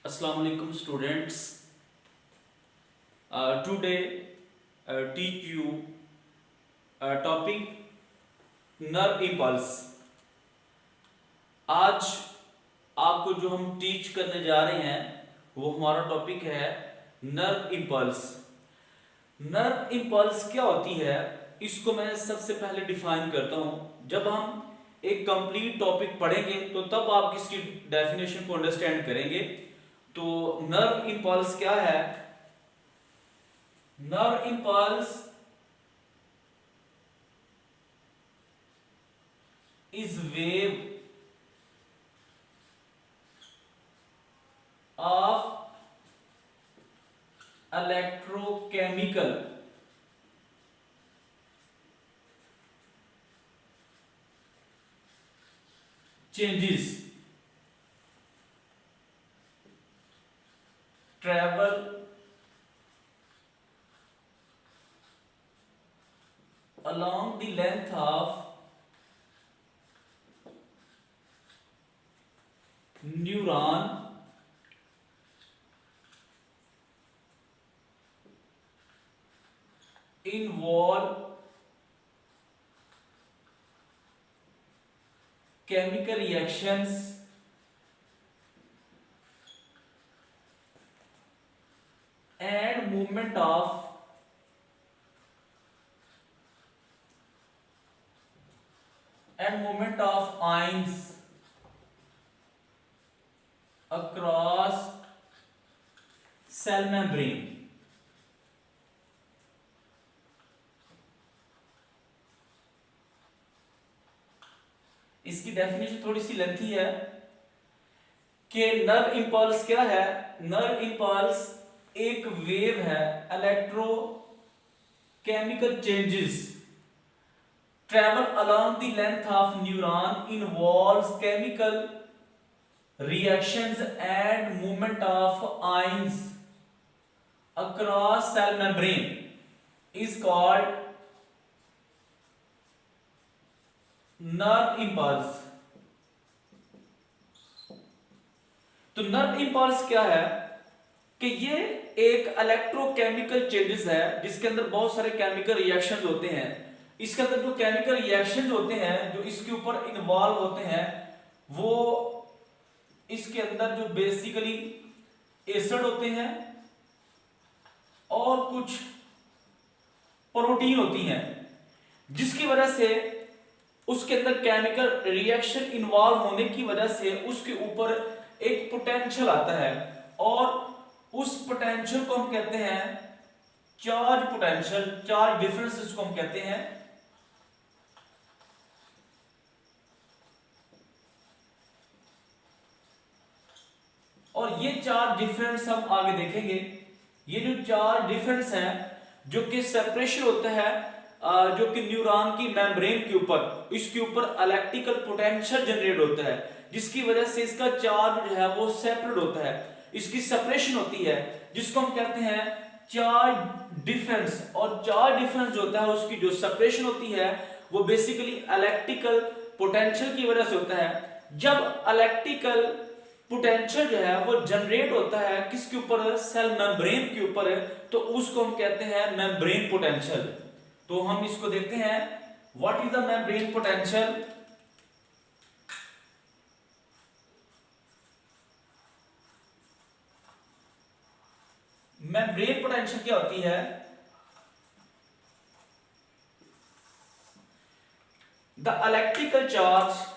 Assalamu alaikum students. Today teach you topic nerve impulse. आज आपको जो हम टीच करने जा रहे हैं वो हमारा टॉपिक है नर्व इम्पल्स. नर्व इम्पल्स क्या होती है इसको मैं सबसे पहले डिफाइन करता हूँ. जब हम एक कंप्लीट टॉपिक पढ़ेंगे तो तब आप इसकी डेफिनेशन को अंडरस्टैंड करेंगे. तो नर्व इम्पल्स क्या है? Nerve impulse is wave of electrochemical changes travel along the length of neuron involve chemical reactions and movement of ions across cell membrane. इसकी डेफिनेशन थोड़ी सी लेंथी है कि नर्व इम्पल्स क्या है. नर्व इम्पल्स एक wave है. Electrochemical changes travel along the length of neuron, involves chemical reactions and movement of ions across cell membrane is called nerve impulse. तो nerve impulse क्या है कि ये एक इलेक्ट्रोकेमिकल चेंजेस है जिसके अंदर बहुत सारे केमिकल रिएक्शंस होते हैं. इसके अंदर जो केमिकल रिएक्शंस होते हैं जो इसके ऊपर इन्वॉल्व होते हैं वो इसके अंदर जो बेसिकली एसिड होते हैं और कुछ प्रोटीन होती हैं जिसकी वजह से उसके अंदर केमिकल रिएक्शन इन्वॉल्व होने की वजह से उसके ऊपर एक पोटेंशियल आता है और उस पोटेंशियल को हम कहते हैं चार्ज पोटेंशियल. चार्ज डिफरेंस इसको हम कहते हैं. और ये चार्ज डिफरेंस हम आगे देखेंगे. ये जो चार्ज डिफरेंस है जो कि सेपरेशन होता है जो कि न्यूरॉन की मेम्ब्रेन के ऊपर इसके ऊपर इलेक्ट्रिकल पोटेंशियल जनरेट होता है जिसकी वजह से इसका चार्ज जो है वो सेपरेट होता है. इसकी सेपरेशन होती है जिसको हम कहते हैं चार्ज डिफरेंस. और चार्ज डिफरेंस जो होता है उसकी जो सेपरेशन होती है वो बेसिकली इलेक्ट्रिकल पोटेंशियल की वजह से होता है. जब इलेक्ट्रिकल पोटेंशियल जो है वो जनरेट होता है किसके ऊपर? सेल मेम्ब्रेन के ऊपर है. तो उसको हम कहते हैं मेम्ब्रेन पोटेंशियल. तो हम इसको देखते हैं. What is the membrane potential? Membrane potential क्या होती है? The electrical charge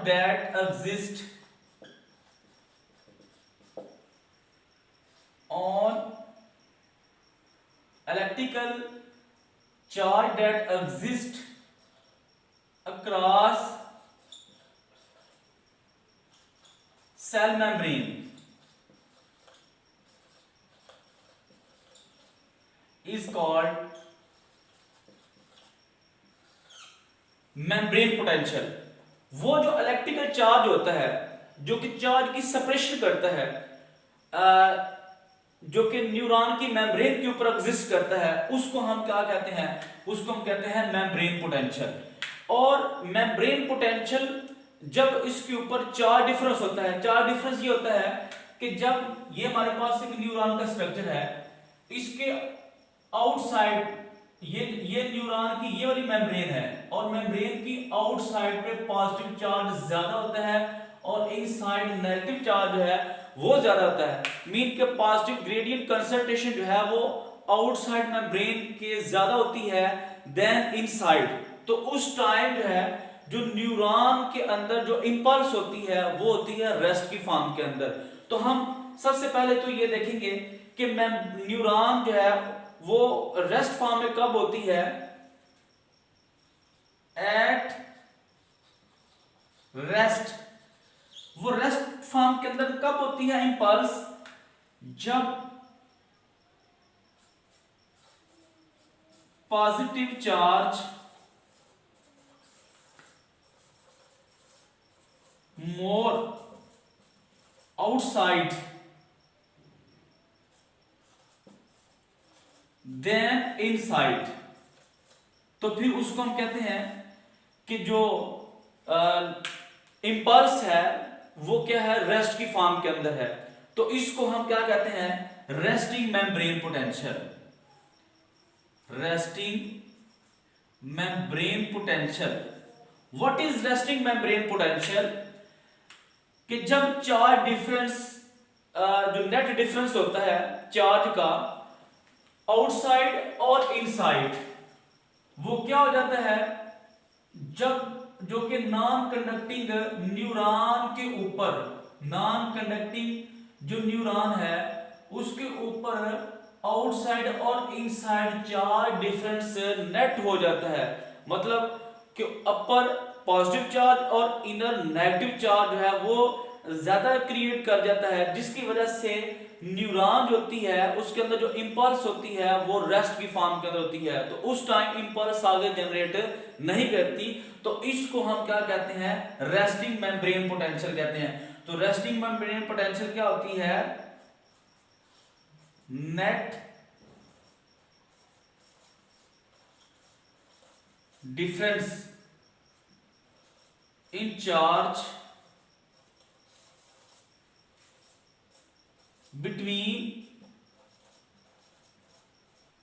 that exist on electrical charge that exist across cell membrane is called membrane potential. वो जो इलेक्ट्रिकल चार्ज होता है जो कि चार्ज की सेपरेशन करता है जो कि न्यूरॉन की मेम्ब्रेन के ऊपर एग्जिस्ट करता है, उसको हम क्या कहते हैं, उसको हम कहते हैं मेम्ब्रेन पोटेंशियल। और मेम्ब्रेन पोटेंशियल जब इसके ऊपर चार डिफरेंस होता है, चार डिफरेंस ये होता है कि जब ये हमारे पास एक न्यूरॉन का स्ट्रक्चर है, इसके आउटसाइड ये न्यूरॉन की ये वाली मेम्ब्रेन है, और मेम्ब्रेन की आउटसाइड पे पॉजिटिव चार्ज ज्यादा होता है और इनसाइड नेगेटिव चार्ज जो है वो ज्यादा होता है। मीन के पॉजिटिव ग्रेडियंट कंसंट्रेशन जो है वो आउटसाइड मेम्ब्रेन के ज्यादा होती है देन इनसाइड। तो उस टाइम जो है जो न्यूरॉन के अंदर जो इंपल्स होती है वो होती है रेस्ट की फॉर्म के अंदर। तो हम सबसे पहले तो ये देखेंगे कि न्यूरॉन जो है वो रेस्ट फॉर्म में कब होती है, एट रेस्ट। वो रेस्ट फॉर्म के अंदर कब होती है इंपल्स, जब positive charge more outside than inside. तो फिर उसको हम कहते हैं कि जो इंपल्स है वो क्या है, रेस्ट की फॉर्म के अंदर है। तो इसको हम क्या कहते हैं, resting membrane potential. Resting membrane potential. What is resting membrane potential, कि जब चार्ज डिफरेंस जो नेट डिफरेंस होता है चार्ज का आउटसाइड और इनसाइड, वो क्या हो जाता है, जब जो कि नॉन कंडक्टिंग न्यूरॉन के ऊपर, नॉन कंडक्टिंग जो न्यूरॉन है उसके ऊपर आउटसाइड और इनसाइड चार्ज डिफरेंस नेट हो जाता है। मतलब कि अपर पॉजिटिव चार्ज और इनर नेगेटिव चार्ज जो है वो ज्यादा क्रिएट कर जाता है, जिसकी वजह से न्यूरॉन जो होती है उसके अंदर जो इंपल्स होती है वो रेस्ट की फॉर्म के अंदर होती है। तो उस टाइम इंपल्स आगे जनरेट नहीं करती। तो इसको हम क्या कहते हैं, रेस्टिंग मेम्ब्रेन पोटेंशियल कहते हैं। तो रेस्टिंग मेम्ब्रेन पोटेंशियल क्या होती है, net difference in charge between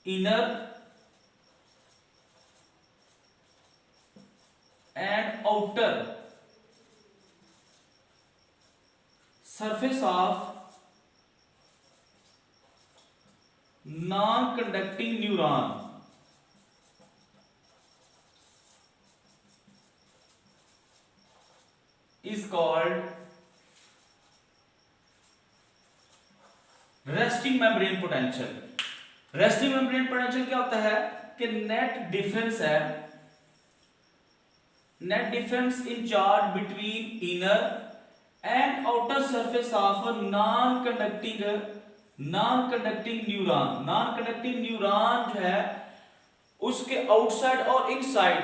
inner and outer surface of non-conducting neuron is called resting membrane potential. Resting membrane potential क्या होता है कि नेट डिफरेंस है, net difference in charge between inner and outer surface of non conducting neuron. Non conducting neuron जो है उसके outside और inside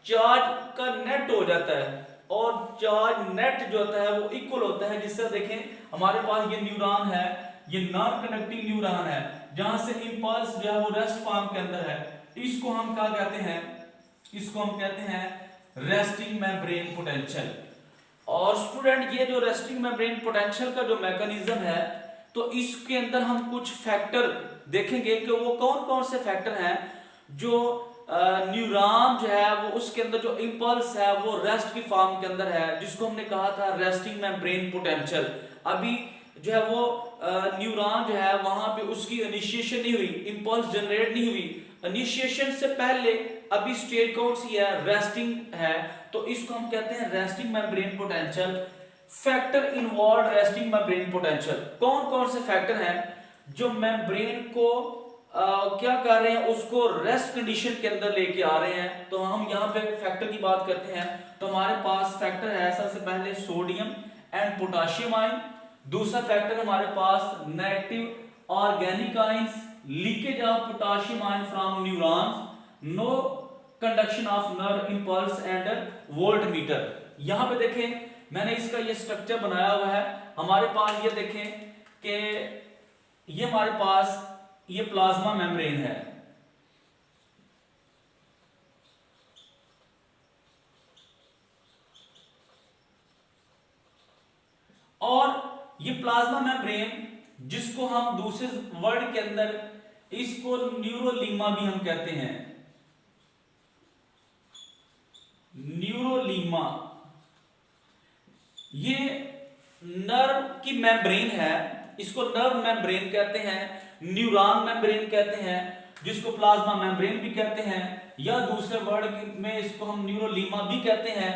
charge का नेट हो जाता है, और चार्ज नेट जो होता है वो इक्वल होता है। जिससे देखें हमारे पास ये न्यूरॉन है, ये नॉन कंडक्टिंग न्यूरॉन है, जहां से इंपल्स जो है वो रेस्ट फॉर्म के अंदर है। इसको हम क्या कहते हैं, इसको हम कहते हैं रेस्टिंग मेम्ब्रेन पोटेंशियल। और स्टूडेंट ये जो रेस्टिंग मेम्ब्रेन पोटेंशियल का जो मैकेनिज्म है, तो इसके अंदर हम कुछ फैक्टर देखेंगे कि वो कौन कौन से फैक्टर हैं जो न्यूरॉन जो है वो उसके अंदर जो इंपल्स है वो रेस्ट की फॉर्म के अंदर है, जिसको हमने कहा था रेस्टिंग मेम्ब्रेन पोटेंशियल। अभी जो है वो न्यूरॉन जो है वहां पे उसकी इनिशिएशन नहीं हुई, इंपल्स जनरेट नहीं हुई। इनिशिएशन से पहले अभी स्टेज कौन सी है, रेस्टिंग है। तो इसको हम कहते हैं resting membrane potential. Factor involve resting membrane potential, कौन कौन से फैक्टर हैं जो मेम्ब्रेन को क्या कर रहे हैं, उसको रेस्ट कंडीशन के अंदर लेके आ रहे हैं। तो हम यहाँ पे फैक्टर की बात करते हैं, तो हमारे पास फैक्टर है सबसे पहले सोडियम एंड पोटाशियम आयन। दूसरा फैक्टर हमारे पास negative organic ions, leakage of potassium ion from neurons, no conduction of nerve impulse and voltmeter. यहां पे देखें मैंने इसका ये स्ट्रक्चर बनाया हुआ है। हमारे पास ये देखें कि ये हमारे पास ये प्लाज्मा मेम्ब्रेन है। और ये प्लाज्मा मेम्ब्रेन, जिसको हम दूसरे वर्ड के अंदर इसको न्यूरोलीमा भी हम कहते हैं, न्यूरोलीमा, ये नर्व की मेम्ब्रेन है, इसको नर्व मेम्ब्रेन कहते हैं, न्यूरॉन मेम्ब्रेन कहते हैं, जिसको प्लाज्मा मेम्ब्रेन भी कहते हैं, या दूसरे वर्ड में इसको हम न्यूरोलीमा भी कहते हैं।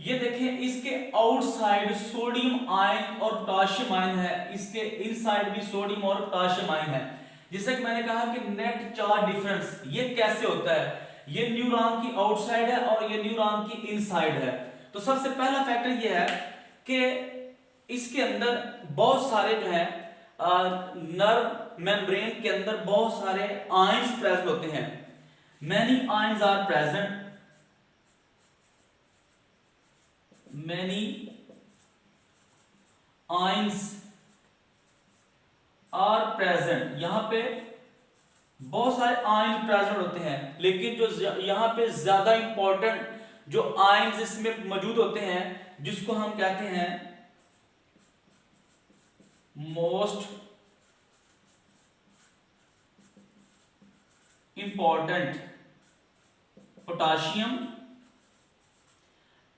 ये देखें, इसके आउटसाइड सोडियम आयन और पोटाशियम आयन है, इसके इनसाइड भी सोडियम और पोटाशियम आयन है। जैसे कि मैंने कहा कि नेट चार्ज डिफरेंस ये कैसे होता है, ये न्यूरॉन की आउटसाइड है और ये न्यूरॉन की इनसाइड है। तो सबसे पहला फैक्टर ये है कि इसके अंदर बहुत सारे जो है नर्व मेम्ब्रेन के अंदर बहुत सारे आयंस प्रेजेंट होते हैं। Many ions are present, many ions are present, यहां पे बहुत सारे आयंस प्रेजेंट होते हैं, लेकिन जो यहां पे ज्यादा इंपॉर्टेंट जो आयंस इसमें मौजूद होते हैं, जिसको हम कहते हैं most important, potassium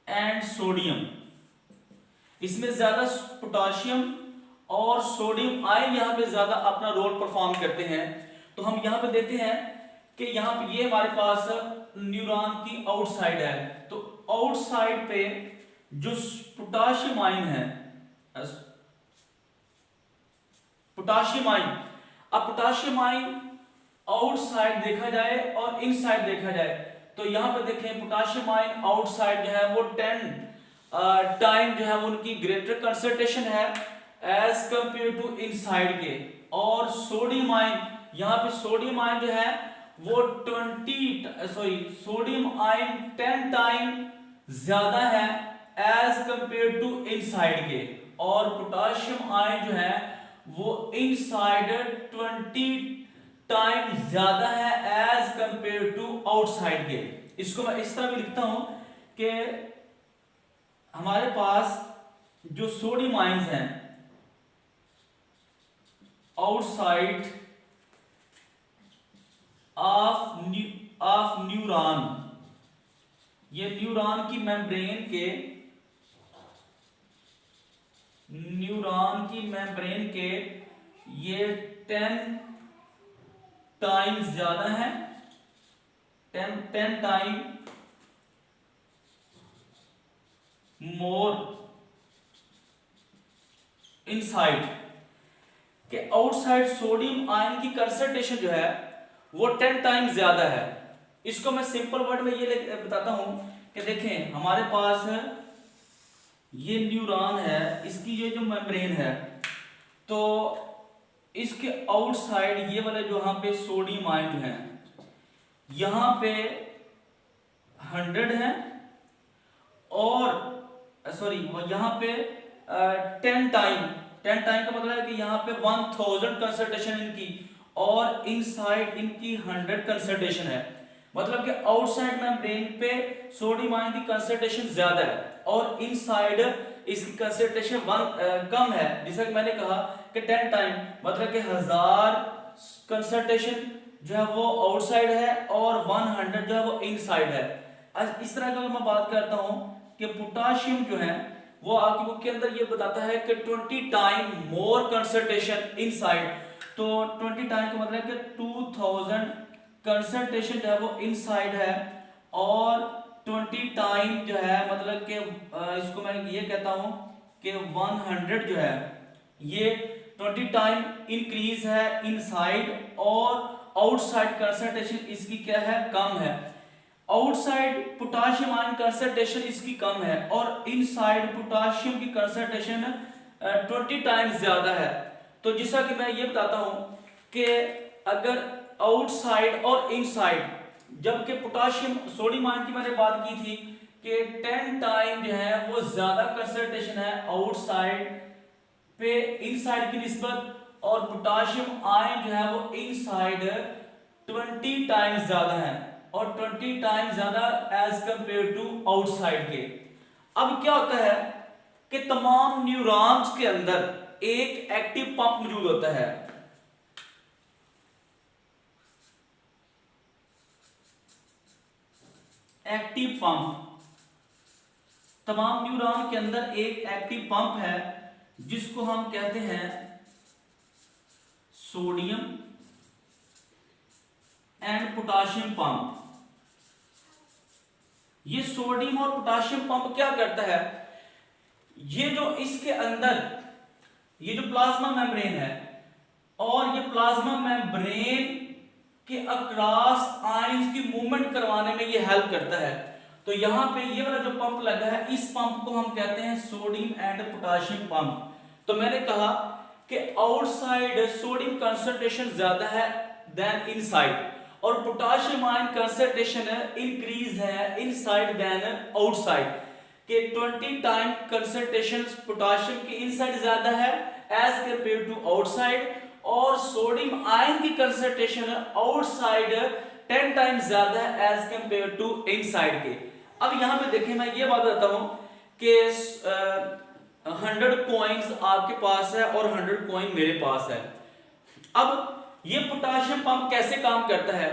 and sodium. इसमें ज्यादा पोटाशियम और सोडियम आयन यहां पे ज्यादा अपना रोल परफॉर्म करते हैं। तो हम यहां पे देखते हैं कि यहां पे ये हमारे पास न्यूरॉन की आउटसाइड है, तो आउटसाइड पे जो पोटाशियम आयन है, पोटाशियम आयन, अब पोटाशियम आयन आउटसाइड देखा जाए और इनसाइड देखा जाए, तो यहां पे देखें पोटाशियम आयन आउटसाइड जो है वो 10 टाइम जो है उनकी ग्रेटर कंसंट्रेशन है एज कंपेयर टू इनसाइड के। और सोडियम आयन, यहां पे सोडियम आयन जो है वो 10 टाइम ज्यादा है एज कंपेयर टू इनसाइड के। और पोटाशियम आयन जो है वो इनसाइड 20 टाइम ज्यादा है एज कंपेयर टू आउटसाइड के। इसको मैं इस तरह भी लिखता हूं कि हमारे पास जो सोडियम आयंस हैं आउटसाइड ऑफ न्यूरॉन, ये न्यूरॉन की मेम्ब्रेन के, न्यूरॉन की मेम्ब्रेन के ये 10 टाइम ज्यादा है, 10 टाइम मोर इनसाइड के। आउटसाइड सोडियम आयन की कंसंट्रेशन जो है वो 10 टाइम ज्यादा है। इसको मैं सिंपल वर्ड में ये बताता हूं कि देखें, हमारे पास ये न्यूरॉन है, इसकी ये जो मेम्ब्रेन है, तो इसके आउटसाइड ये वाले जो यहां पे सोडियम आयन जो है यहां पे 100 है, और सॉरी यहां पे 10 टाइम का मतलब है कि यहां पे 1000 कंसंट्रेशन इनकी, और इनसाइड इनकी 100 कंसंट्रेशन है। मतलब कि आउटसाइड मेम्ब्रेन पे सोडियम आयन की कंसंट्रेशन ज्यादा है और इनसाइड इसकी कंसंट्रेशन कम है। जैसा कि मैंने कहा कि 10 टाइम मतलब कि 1000 कंसंट्रेशन जो है वो आउटसाइड है और 100 जो है वो इनसाइड है। इस तरह का मैं बात करता हूं कि पोटाशियम जो है वो आपकी बुक के अंदर ये बताता है कि 20 टाइम मोर कंसंट्रेशन इनसाइड, तो 20 टाइम का मतलब कि 2000 कंसंट्रेशन जो है वो इनसाइड है, और 20 टाइम जो है मतलब कि इसको मैं ये कहता हूं कि 100 जो है ये 20 टाइम इंक्रीज है इनसाइड, और आउटसाइड कंसंट्रेशन इसकी क्या है, कम है। आउटसाइड पोटाशियम आयन कंसंट्रेशन इसकी कम है और इनसाइड पोटाशियम की कंसंट्रेशन 20 टाइम्स ज्यादा है। तो जैसा कि मैं ये बताता हूं कि अगर आउटसाइड और इनसाइड, जबकि पोटाशियम सोडियम आयन की मैंने बात की थी कि 10 टाइम जो है वो ज्यादा कंसंट्रेशन है आउटसाइड पे इनसाइड की निस्बत, और पोटाशियम आयन जो है वो इनसाइड 20 टाइम्स ज्यादा है और 20 टाइम्स ज्यादा एज कंपेयर टू आउटसाइड के। अब क्या होता है कि तमाम न्यूरॉन्स के अंदर एक एक्टिव पंप मौजूद होता है। एक्टिव पंप, तमाम न्यूरॉन के अंदर एक एक्टिव पंप है जिसको हम कहते हैं सोडियम एंड पोटाशियम पंप। ये सोडियम और पोटाशियम पंप क्या करता है, ये जो इसके अंदर ये जो प्लाज्मा मेम्ब्रेन है और ये प्लाज्मा मेम्ब्रेन के अक्रॉस आयंस की मूवमेंट करवाने में ये हेल्प करता है। तो यहां पे ये वाला जो पंप लगा है इस पंप को हम कहते हैं सोडियम एंड पोटाशियम पंप। तो मैंने कहा कि आउटसाइड सोडियम कंसंट्रेशन ज्यादा है देन इनसाइड और पोटाशियम आयन कंसंट्रेशन इंक्रीज है इनसाइड देन आउटसाइड के 20 टाइम कंसंट्रेशन पोटाशियम की इनसाइड ज्यादा है एज कंपेयर टू आउटसाइड और सोडियम आयन की कंसंट्रेशन आउटसाइड 10 टाइम्स ज्यादा है एज कंपेयर टू इनसाइड के। अब यहां पे देखें, मैं ये बात बताता हूं कि 100 कॉइन्स आपके पास है और 100 कॉइन मेरे पास है। अब ये पोटाशियम पंप कैसे काम करता है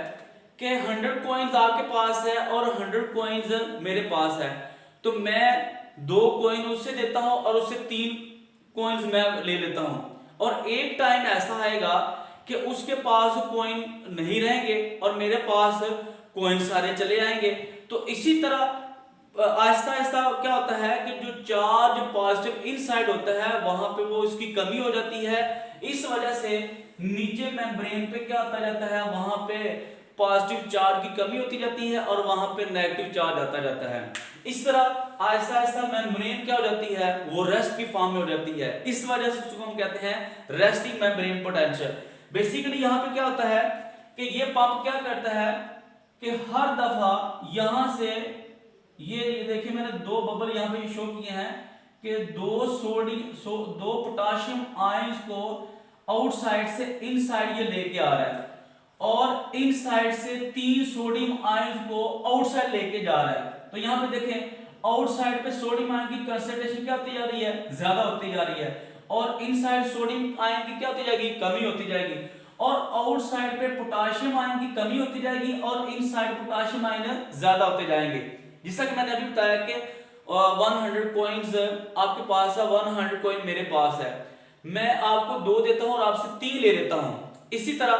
कि 100 कॉइन्स आपके पास है और 100 कॉइन्स मेरे पास है, तो मैं 2 कॉइन उससे देता हूं और उससे 3 कॉइन्स मैं ले लेता हूं और एक टाइम ऐसा आएगा कि उसके पास कॉइन नहीं रहेंगे और मेरे पास कॉइन सारे चले आएंगे। तो इसी तरह आहिस्ता आहिस्ता क्या होता है कि जो चार्ज पॉजिटिव इनसाइड होता है वहां पे वो इसकी कमी हो जाती है। इस वजह से नीचे मेम्ब्रेन पे क्या होता जाता है, वहां पे पॉजिटिव चार्ज की कमी होती जाती है और वहां पे नेगेटिव चार्ज आता जाता है। इस तरह आहिस्ता आहिस्ता मेम्ब्रेन क्या हो जाती है, वो रेस्ट की फॉर्म में हो जाती है। इस वजह से उसको हम कहते हैं रेस्टिंग मेम्ब्रेन पोटेंशियल। बेसिकली यहां पे क्या होता है कि ये पंप क्या करता है कि हर दफा यहां से ये देखिए मैंने 2 बबल यहां पे शो किए हैं कि 2 पोटाशियम आयंस को आउटसाइड से इनसाइड ये लेके आ रहा है और इनसाइड से 3 सोडियम आयंस को आउटसाइड लेके जा रहा है। तो यहां पे देखें आउटसाइड पे सोडियम आयन की कंसंट्रेशन क्या होती जा रही है, ज्यादा होती जा रही है और इनसाइड सोडियम आयन की क्या होती जाएगी, कमी होती जाएगी और आउटसाइड पे पोटाशियम आयन की कमी होती जाएगी और इनसाइड पोटाशियम आयन ज्यादा होते जाएंगे। जैसा कि मैंने अभी बताया कि 100 कॉइन्स आपके पास है, 100 कॉइन मेरे पास है, मैं आपको 2 देता हूं और आपसे 3 ले लेता हूं। इसी तरह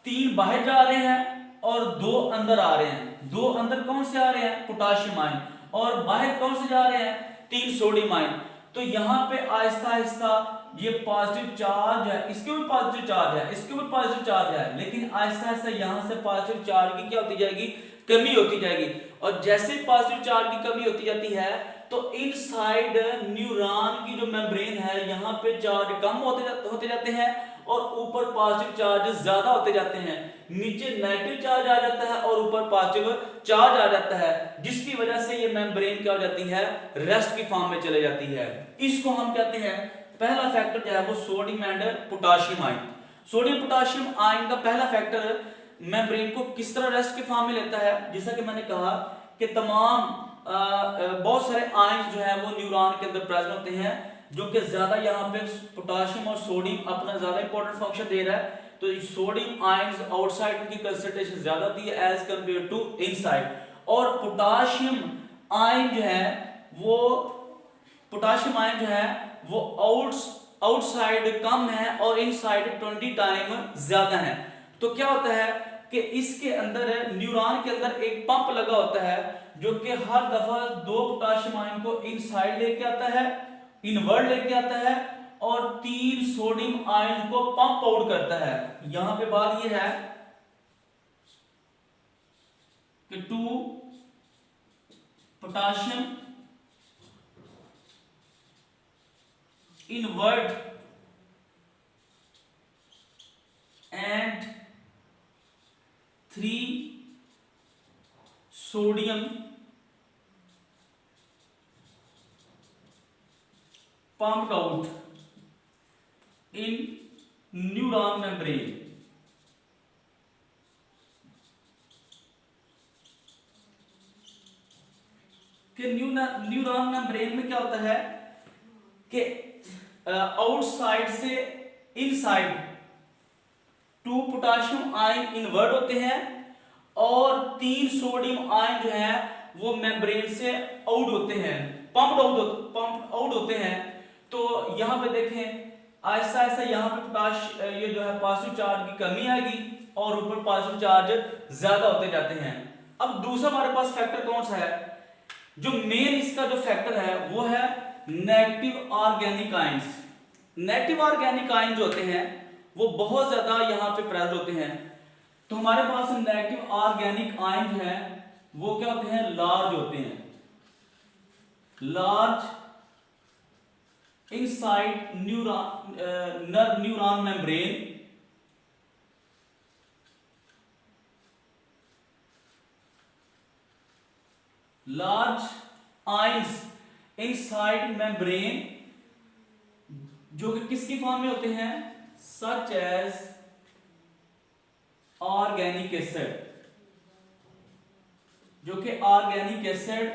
3 बाहर जा रहे हैं और 2 अंदर आ रहे हैं। 2 अंदर कौन से आ रहे हैं, पोटाशियम आयन, और बाहर कौन से जा रहे हैं, 3 सोडियम आयन। तो यहां पे आहिस्ता आहिस्ता ये पॉजिटिव चार्ज है, इसके ऊपर पॉजिटिव चार्ज है, इसके ऊपर पॉजिटिव चार्ज है, लेकिन आहिस्ता आहिस्ता यहां से पॉजिटिव चार्ज की क्या होती जाएगी, कमी होती जाएगी और जैसे पॉजिटिव चार्ज की कमी होती जाती है तो इनसाइड न्यूरॉन की जो मेम्ब्रेन है यहां पे चार्ज कम होते जाते हैं और ऊपर पॉजिटिव चार्ज ज्यादा होते जाते हैं। नीचे नेगेटिव चार्ज आ जाता है और ऊपर पॉजिटिव चार्ज आ जाता है, जिसकी वजह से ये मेम्ब्रेन क्या हो जाती है, रेस्ट की फॉर्म में चले जाती है। इसको हम कहते हैं, पहला फैक्टर जो है वो sodium and potassium ion. Sodium potassium ion का पहला फैक्टर मेम्ब्रेन को किस तरह रेस्ट के फॉर्म में लेता है। जैसा कि मैंने कहा कि तमाम बहुत सारे आयंस जो है वो न्यूरॉन के अंदर प्रेजेंट होते हैं, जो कि ज्यादा यहाँ पे पोटाशियम और सोडियम अपना ज्यादा इंपॉर्टेंट फंक्शन दे रहा है। तो सोडियम आयंस आउटसाइड की कंसंट्रेशन ज्यादा होती है एज कंपेयर टू इनसाइड, और पोटाशियम आयन जो है वो पोटाशियम आयन जो है वो आउटसाइड कम है और इनसाइड 20 टाइम ज्यादा है। तो क्या होता है कि इसके अंदर न्यूरॉन के अंदर एक पंप लगा होता है जो कि हर दफा 2 पोटाशियम आयन को इनसाइड लेके आता है, इनवर्ड लेके आता है और 3 सोडियम आयन को पंप आउट करता है। यहां पे बात ये है कि 2 potassium inward and 3 sodium pumped out in neuron membrane. कि न्यूरॉन मेम्ब्रेन में क्या होता है कि आउटसाइड से इनसाइड 2 पोटाशियम आयन इन्वर्ट होते हैं और 3 सोडियम आयन जो है वो मेम्ब्रेन से आउट होते हैं, पंप आउट होते हैं। तो यहां पे देखें ऐसा ऐसा यहाँ पे ये जो है पॉजिटिव चार्ज की कमी आएगी और ऊपर पॉजिटिव चार्ज ज्यादा होते जाते हैं। अब दूसरा हमारे पास फैक्टर कौन सा है, जो मेन इसका जो फैक्टर है वो है negative organic ions. Negative organic ion जो होते हैं वो बहुत ज्यादा यहाँ पे प्रेजेंट होते हैं। तो हमारे पास नेगेटिव ऑर्गेनिक आयन जो है वो क्या होते हैं, लार्ज होते हैं, large inside neuron membrane. Large ions inside membrane जो कि किसकी फॉर्म में होते हैं, सच एज ऑर्गेनिक एसिड, जो कि ऑर्गेनिक एसिड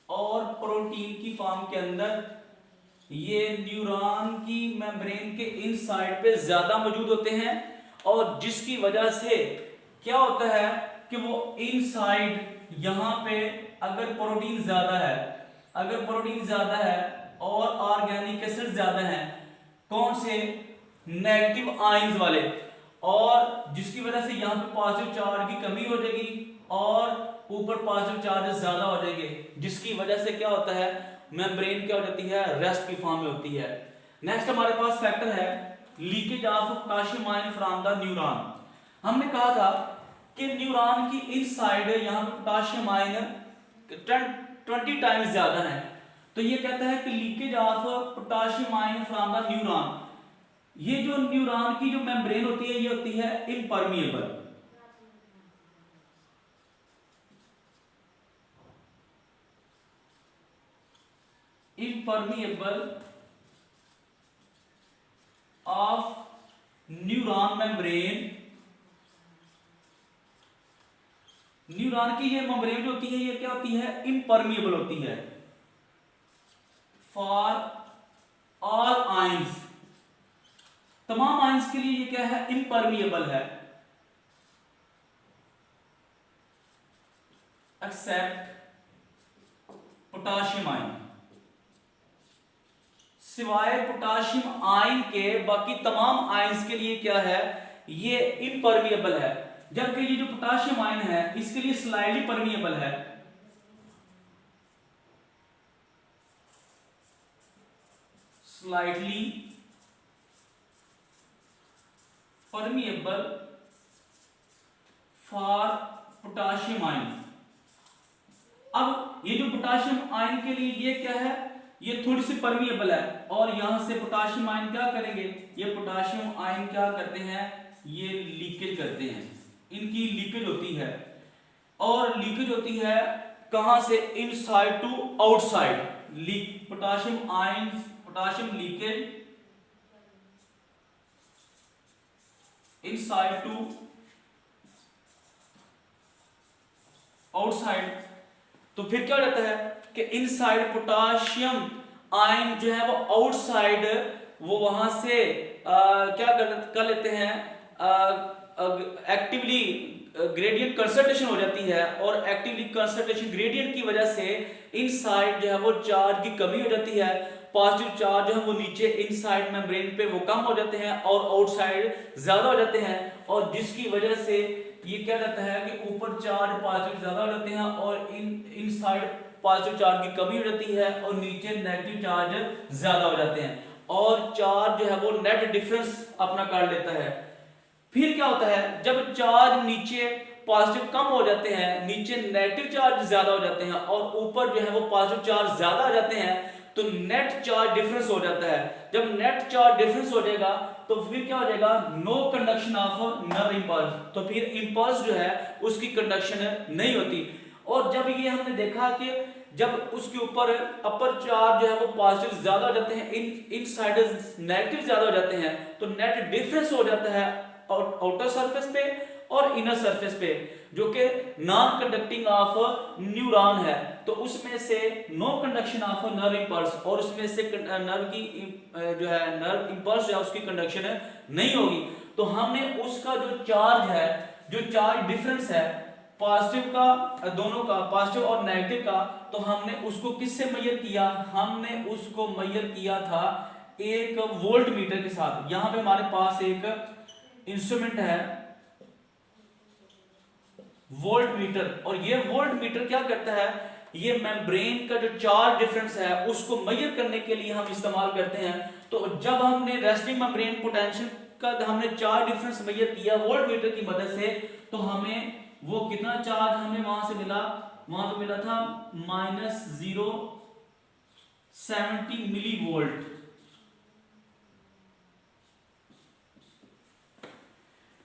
और प्रोटीन की फॉर्म के अंदर ये न्यूरॉन की मेम्ब्रेन के इनसाइड पे ज्यादा मौजूद होते हैं और जिसकी वजह से क्या होता है कि वो इनसाइड यहां पे अगर प्रोटीन ज्यादा है और ऑर्गेनिक एसिड ज्यादा है, कौन से, नेगेटिव आयंस वाले, और जिसकी वजह से यहां पे पॉजिटिव चार्ज की कमी हो जाएगी और ऊपर पॉजिटिव चार्ज ज्यादा हो जाएंगे, जिसकी वजह से क्या होता है, मेम्ब्रेन क्या हो जाती है, रेस्ट की फॉर्म में होती है। नेक्स्ट हमारे पास फैक्टर है leakage of potassium ion from the neuron. हमने कहा था कि न्यूरॉन की इनसाइड यहां पे पोटेशियम आयन 20 टाइम्स ज्यादा है। तो ये कहता है कि leakage of potassium ion from the neuron, ये जो न्यूरॉन की जो मेम्ब्रेन होती है ये होती है impermeable. impermeable of neuron membrane. Neuron की ये मेम्ब्रेन जो होती है ये क्या होती है, इम्परमिएबल होती है फॉर ऑल आयंस, तमाम आयंस के लिए ये क्या है, इम्परमिएबल है, एक्सेप्ट पोटाशियम आयन। सिवाय पोटाशियम आयन के बाकी तमाम आयंस के लिए क्या है, ये इम्परमिएबल है, जबकि ये जो पोटाशियम आयन है इसके लिए स्लाइटली परमिएबल है। Slightly permeable for potassium ion. अब ये जो पोटाशियम आयन के लिए ये क्या है, ये थोड़ी सी परमिएबल है और यहां से पोटाशियम आयन क्या करेंगे, ये पोटाशियम आयन क्या करते हैं, ये लीकेज करते हैं, इनकी लीकेज होती है और लीकेज होती है कहां से, inside to outside. Potassium ion, potassium leakage inside to outside. तो फिर क्या हो जाता है कि इनसाइड पोटाशियम आयन जो है वो आउटसाइड वो वहां से क्या कर लेते हैं, एक्टिवली ग्रेडियंट कंसंट्रेशन हो जाती है और एक्टिवली कंसंट्रेशन ग्रेडियंट की वजह से इनसाइड जो है वो चार्ज की कमी हो जाती है, पॉजिटिव चार्ज है वो नीचे इनसाइड मेम्ब्रेन पे वो कम हो जाते हैं और आउटसाइड ज्यादा हो जाते हैं, और जिसकी वजह से ये क्या रहता है कि ऊपर चार्ज पॉजिटिव ज्यादा हो जाते हैं और इनसाइड पॉजिटिव चार्ज की कमी हो जाती है और नीचे नेगेटिव चार्ज ज्यादा हो जाते हैं और चार्ज जो है वो नेट डिफरेंस अपना कर लेता है। फिर क्या होता है, जब चार्ज नीचे पॉजिटिव कम हो जाते हैं, नीचे नेगेटिव चार्ज ज्यादा हो जाते हैं और ऊपर जो है वो पॉजिटिव चार्ज ज्यादा आ जाते हैं, तो नेट चार्ज डिफरेंस हो जाता है। जब नेट चार्ज डिफरेंस हो जाएगा तो फिर क्या हो जाएगा, नो कंडक्शन ऑफ नर इंपल्स, तो फिर इंपल्स जो है उसकी कंडक्शन नहीं होती। और जब ये हमने देखा कि जब उसके ऊपर अपर चार्ज जो है वो पॉजिटिव ज्यादा हो जाते हैं, इन साइड नेगेटिव ज्यादा हो जाते हैं, तो नेट डिफरेंस हो जाता है आउटर सरफेस पे और इनर सरफेस पे, जो कि नॉन कंडक्टिंग ऑफ न्यूरॉन है। तो उसमें से no conduction of nerve impulse, और उसमें से नर्व की जो है नर्व इंपल्स है उसकी कंडक्शन नहीं होगी। तो हमने उसका जो चार्ज है, जो चार्ज डिफरेंस है पॉजिटिव का, दोनों का, पॉजिटिव और नेगेटिव का, तो हमने उसको किससे मेजर किया? हमने उसको मेजर किया था एक वोल्ट मीटर के साथ। यहां पे हमारे पास एक इंस्ट्रूमेंट है वोल्ट मीटर, और ये वोल्ट मीटर क्या करता है, ये मेम्ब्रेन का जो चार्ज डिफरेंस है उसको मेजर करने के लिए हम इस्तेमाल करते हैं। तो जब हमने रेस्टिंग मेम्ब्रेन पोटेंशियल का हमने चार्ज डिफरेंस मेजर किया वोल्ट मीटर की मदद से, तो हमें वो कितना चार्ज हमें वहां से मिला, वहां पे मिला था -070 मिली वोल्ट।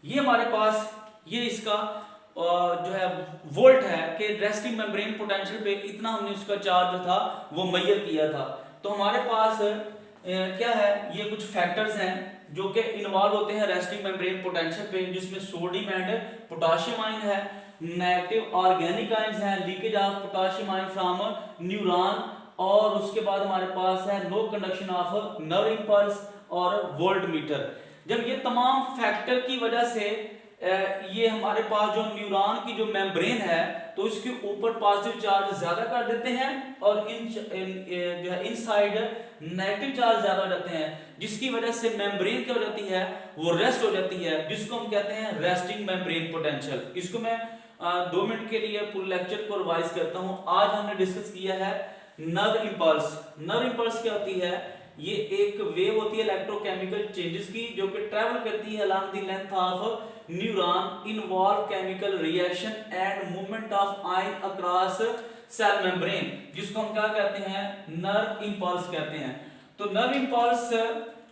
ये हमारे पास ये इसका जो है वोल्ट है कि रेस्टिंग मेम्ब्रेन पोटेंशियल पे इतना हमने उसका चार्ज जो था वो मेजर किया था। तो हमारे पास क्या है, ये कुछ फैक्टर्स हैं जो कि इन्वॉल्व होते हैं रेस्टिंग मेम्ब्रेन पोटेंशियल पे, जिसमें सोडियम एंड पोटाशियम आयन है, नेगेटिव ऑर्गेनिक आयंस हैं, leakage of potassium ion from neuron, और उसके बाद हमारे पास है no conduction of nerve impulse और वोल्ट मीटर। जब ये तमाम फैक्टर की वजह से ये हमारे पास जो न्यूरॉन की जो मेम्ब्रेन है तो इसके ऊपर पॉजिटिव चार्ज ज्यादा कर देते हैं, और जो है इनसाइड नेगेटिव चार्ज ज्यादा हो जाते हैं, जिसकी वजह से मेम्ब्रेन क्या हो जाती है, वो रेस्ट हो जाती है, जिसको हम कहते हैं रेस्टिंग मेम्ब्रेन पोटेंशियल। इसको मैं 2 मिनट के लिए पूरे लेक्चर को रिवाइज करता हूं। आज हमने डिस्कस किया है नर्व इंपल्स। नर्व इंपल्स क्या होती है, ये एक वेव होती है इलेक्ट्रोकेमिकल चेंजेस की, जो कि ट्रैवल करती है along the length of neuron, involve chemical reaction and movement of ion across cell membrane, जिसको हम क्या कहते हैं, नर्व इंपल्स कहते हैं। तो नर्व इंपल्स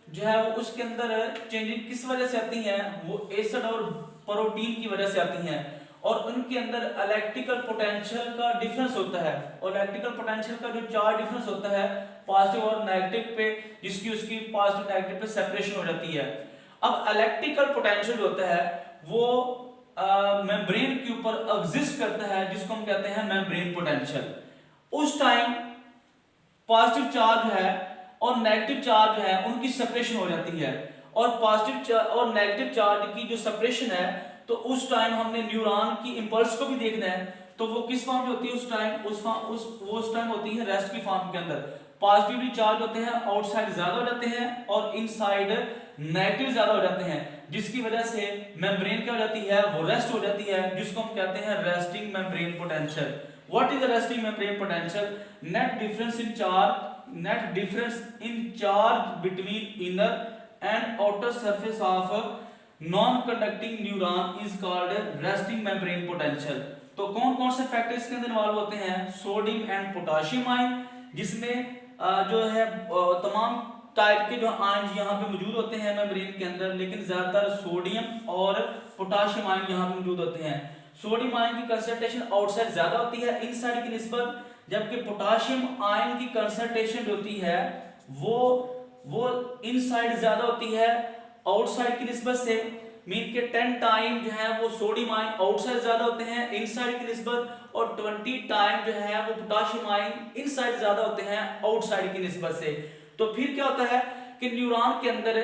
जो है वो उसके अंदर चेंजिंग किस वजह से आती है, वो एसिड और प्रोटीन की वजह से आती हैं, और उनके अंदर इलेक्ट्रिकल पोटेंशियल का डिफरेंस होता है, और इलेक्ट्रिकल पोटेंशियल का जो चार्ज डिफरेंस होता है पॉजिटिव और नेगेटिव पे, जिसकी उसकी पॉजिटिव नेगेटिव पे सेपरेशन हो जाती है। अब इलेक्ट्रिकल पोटेंशियल होता है वो मेम्ब्रेन के ऊपर एग्जिस्ट करता है, जिसको हम कहते हैं मेम्ब्रेन पोटेंशियल। उस टाइम पॉजिटिव चार्ज है और नेगेटिव चार्ज है उनकी सेपरेशन हो जाती है, और पॉजिटिव और नेगेटिव चार्ज की जो सेपरेशन है, तो उस टाइम हमने न्यूरॉन की इंपल्स को भी देखना है, तो वो किस फॉर्म में होती है उस टाइम, उस टाइम होती है रेस्ट की फॉर्म के अंदर। पॉजिटिवली चार्ज होते हैं, आउटसाइड ज्यादा हो जाते हैं, और इनसाइड नेगेटिव ज्यादा हो जाते हैं, जिसकी वजह से मेम्ब्रेन क्या हो जाती है, वो रेस्ट हो जाती है, जिसको हम कहते हैं resting membrane potential. What is the resting membrane potential? Net difference in charge between inner and outer surface of non conducting neuron is called resting membrane potential. तो कौन कौन से फैक्टर इसके अंदर इन्वॉल्व होते हैं? सोडियम एंड पोटाशियम आयन, जिसमें जो है तमाम टाइप के जो आयन यहाँ पे मौजूद होते हैं मेम्ब्रेन के अंदर, लेकिन ज्यादातर सोडियम और पोटाशियम आयन यहाँ पे मौजूद होते हैं। सोडियम आयन की कंसंट्रेशन आउटसाइड ज्यादा होती है इनसाइड की निस्बत, जबकि पोटाशियम आयन की कंसंट्रेशन जो होती है वो इनसाइड ज्यादा होती है आउटसाइड की निस्बत से। मीन के 10 टाइम जो है वो सोडियम आयन आउटसाइड ज्यादा होते हैं इनसाइड की निस्बत, और 20 टाइम जो है वो पोटाशियम आयन इनसाइड ज्यादा होते हैं आउटसाइड की निस्बत से। तो फिर क्या होता है कि न्यूरॉन के अंदर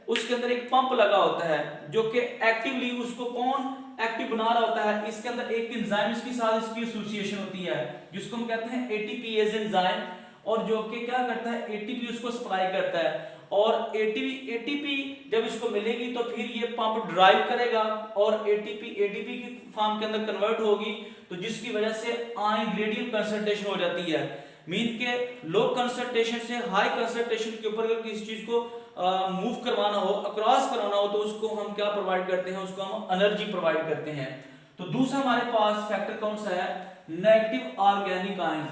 उसके अंदर एक पंप लगा होता है, जो कि एक्टिवली उसको कौन एक्टिव बना रहा होता है, इसके अंदर एक एंजाइम इसके साथ इसकी एसोसिएशन होती है, जिसको हम कहते हैं एटीपीएज एंजाइम, और जो कि क्या करता है, एटीपी उसको सप्लाई करता है, और एटीपी जब इसको मिलेगी तो फिर ये पंप ड्राइव करेगा, और एटीपी की फॉर्म के अंदर कन्वर्ट होगी, तो जिसकी वजह से आयन ग्रेडियंट कंसंट्रेशन हो जाती है। मीन के लो कंसंट्रेशन से हाई कंसंट्रेशन के ऊपर अगर किसी चीज को मूव करवाना हो, अक्रॉस कराना हो, तो उसको हम क्या प्रोवाइड करते हैं, उसको हम एनर्जी प्रोवाइड करते हैं। तो दूसरा हमारे पास फैक्टर कौन सा है, नेगेटिव ऑर्गेनिक आयंस।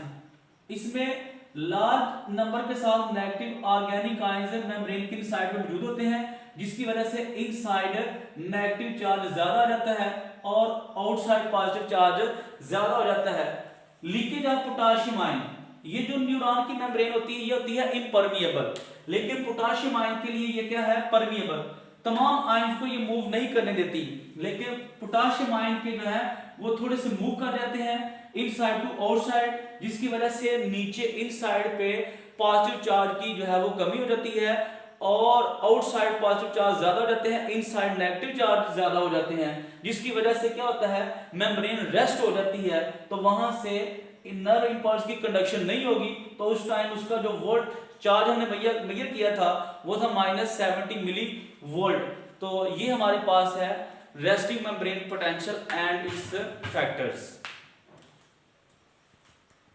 इसमें लार्ज नंबर के साथ नेगेटिव ऑर्गेनिक आयंस मेम्ब्रेन की साइड में मौजूद होते हैं, जिसकी वजह से इनसाइड नेगेटिव चार्ज ज्यादा आ जाता है और आउटसाइड पॉजिटिव चार्ज ज्यादा हो जाता है। लीकेज ऑफ पोटाशियम आयन, ये जो न्यूरॉन की मेम्ब्रेन होती है ये होती है इम्परमिएबल, लेकिन पोटाशियम आयन के लिए ये क्या है, परमिएबल। तमाम आयन को ये मूव नहीं करने देती, लेकिन पोटाशियम आयन के जो है वो थोड़े से मूव कर जाते हैं इनसाइड टू आउटसाइड, जिसकी वजह से नीचे इनसाइड पे पॉजिटिव चार्ज की जो है वो कमी हो जाती है और आउटसाइड पॉजिटिव चार्ज ज्यादा हो जाते हैं, इनसाइड नेगेटिव चार्ज ज्यादा हो जाते हैं, जिसकी वजह से क्या होता है, मेम्ब्रेन रेस्ट हो जाती है, तो वहां से नर्व इंपल्स की कंडक्शन नहीं होगी, तो उस टाइम उसका जो वोल्ट चार्ज हमने मेजर किया था वो था -70 मिली वोल्ट। तो ये हमारे पास है resting membrane potential and it's factors.